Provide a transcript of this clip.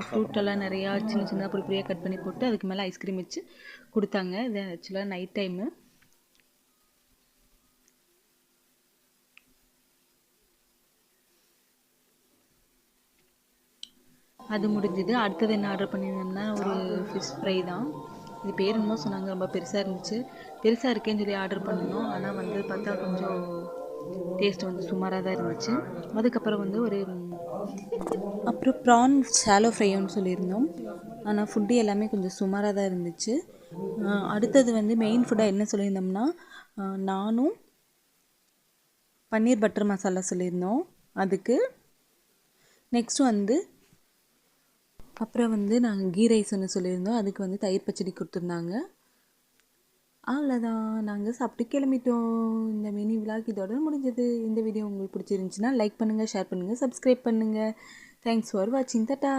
ஃப்ரூட்டெல்லாம் நிறையா சின்ன சின்ன பொடி பொடியாக கட் பண்ணி போட்டு அதுக்கு மேலே ஐஸ்கிரீம் வச்சு கொடுத்தாங்க. இது ஆக்சுவலாக நைட் டைமு. அது முடிஞ்சுது. அடுத்தது என்ன ஆர்டர் பண்ணியிருந்தோம்னா ஒரு ஃபிஷ் ஃப்ரை தான். இது பேர் என்னமோ சொன்னாங்க, ரொம்ப பெருசாக இருந்துச்சு. பெருசாக இருக்கேன்னு சொல்லி ஆர்டர் பண்ணணும். ஆனால் வந்து பார்த்தா கொஞ்சம் டேஸ்ட் வந்து சுமாராக தான் இருந்துச்சு. அதுக்கப்புறம் வந்து அப்புறம் ப்ரான் ஷாலோ ஃப்ரைன்னு சொல்லியிருந்தோம். ஆனால் ஃபுட்டு எல்லாமே கொஞ்சம் சுமாராக தான் இருந்துச்சு. அடுத்தது வந்து மெயின் ஃபுட்டாக என்ன சொல்லியிருந்தோம்னா நானும் பன்னீர் பட்டர் மசாலா சொல்லியிருந்தோம். அதுக்கு நெக்ஸ்ட்டு வந்து அப்புறம் வந்து நாங்கள் கீ ரைஸ் ஒன்று சொல்லியிருந்தோம். அதுக்கு வந்து தயிர் பச்சடி கொடுத்துருந்தாங்க. அவ்வளோதான், நாங்கள் சாப்பிட்டு கிளம்பிட்டோம். இந்த மினி விலாக் இதோட முடிஞ்சது. இந்த வீடியோ உங்களுக்கு பிடிச்சிருந்துச்சின்னா லைக் பண்ணுங்கள், ஷேர் பண்ணுங்கள், சப்ஸ்கிரைப் பண்ணுங்கள். தேங்க்ஸ் ஃபார் வாட்சிங். டாடா.